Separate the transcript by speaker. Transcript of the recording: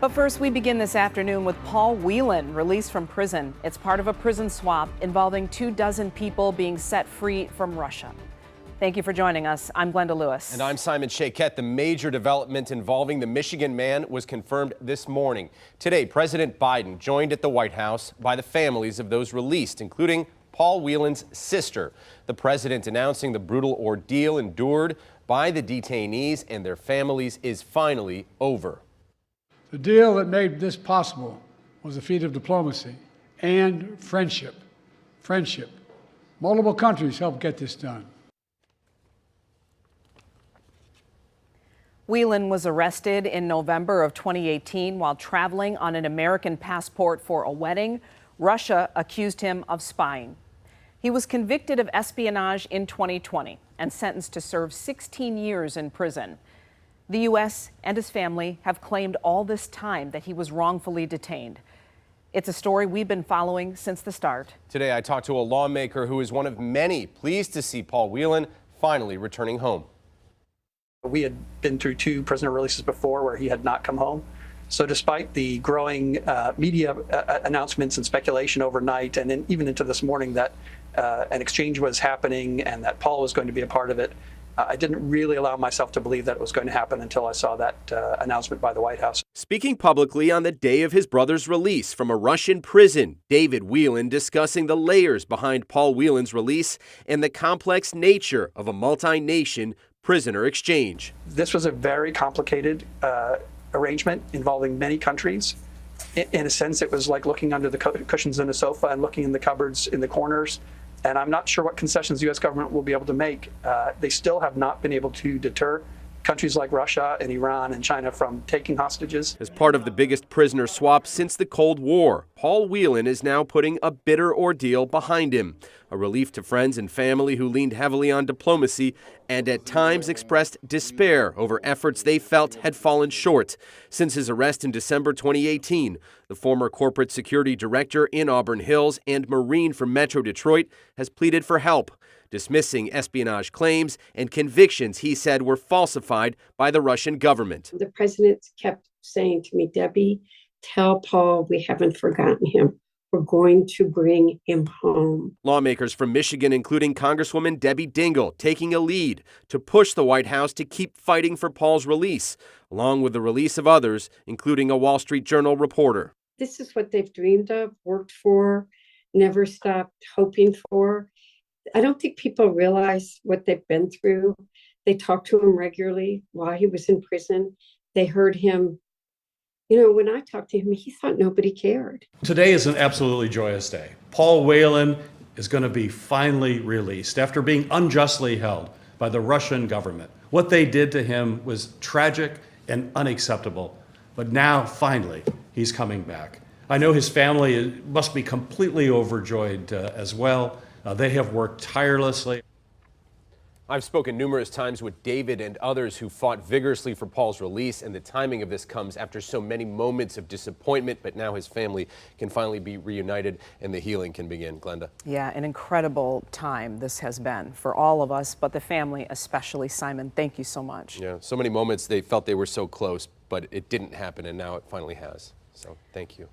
Speaker 1: But first, we begin this afternoon with Paul Whelan, released from prison. It's part of a prison swap involving 24 people being set free from Russia. Thank you for joining us. I'm Glenda Lewis.
Speaker 2: And I'm Simon Shaquette. The major development involving the Michigan man was confirmed this morning. Today, President Biden joined at the White House by the families of those released, including Paul Whelan's sister. The president announcing the brutal ordeal endured by the detainees and their families is finally over.
Speaker 3: The deal that made this possible was a feat of diplomacy and friendship. Friendship. Multiple countries helped get this done.
Speaker 1: Whelan was arrested in November of 2018 while traveling on an American passport for a wedding. Russia accused him of spying. He was convicted of espionage in 2020 and sentenced to serve 16 years in prison. The U.S. and his family have claimed all this time that he was wrongfully detained. It's a story we've been following since the start.
Speaker 2: Today, I talked to a lawmaker who is one of many pleased to see Paul Whelan finally returning home.
Speaker 4: We had been through 2 prisoner releases before where he had not come home. So despite the growing media announcements and speculation overnight, and then even into this morning that an exchange was happening and that Paul was going to be a part of it, I didn't really allow myself to believe that it was going to happen until I saw that announcement by the White House.
Speaker 2: Speaking publicly on the day of his brother's release from a Russian prison, David Whelan discussing the layers behind Paul Whelan's release and the complex nature of a multi-nation prisoner exchange.
Speaker 4: This was a very complicated arrangement involving many countries. In a sense, it was like looking under the cushions in a sofa and looking in the cupboards in the corners. And I'm not sure what concessions the U.S. government will be able to make. They still have not been able to deter countries like Russia and Iran and China from taking hostages.
Speaker 2: As part of the biggest prisoner swap since the Cold War, Paul Whelan is now putting a bitter ordeal behind him. A relief to friends and family who leaned heavily on diplomacy and at times expressed despair over efforts they felt had fallen short. Since his arrest in December 2018, the former corporate security director in Auburn Hills and Marine from Metro Detroit has pleaded for help, dismissing espionage claims and convictions he said were falsified by the Russian government.
Speaker 5: The president kept saying to me, "Debbie, tell Paul we haven't forgotten him. We're going to bring him home."
Speaker 2: Lawmakers from Michigan, including Congresswoman Debbie Dingell, taking a lead to push the White House to keep fighting for Paul's release, along with the release of others, including a Wall Street Journal reporter.
Speaker 5: This is what they've dreamed of, worked for, never stopped hoping for. I don't think people realize what they've been through. They talked to him regularly while he was in prison. They heard him. You know, when I talked to him, he thought nobody cared.
Speaker 6: Today is an absolutely joyous day. Paul Whelan is going to be finally released after being unjustly held by the Russian government. What they did to him was tragic and unacceptable, but now finally he's coming back. I know his family must be completely overjoyed as well. They have worked tirelessly.
Speaker 2: I've spoken numerous times with David and others who fought vigorously for Paul's release, and the timing of this comes after so many moments of disappointment, but now his family can finally be reunited and the healing can begin. Glenda.
Speaker 1: Yeah, an incredible time this has been for all of us, but the family especially. Simon, thank you so much.
Speaker 2: Yeah, so many moments they felt they were so close, but it didn't happen, and now it finally has. So thank you.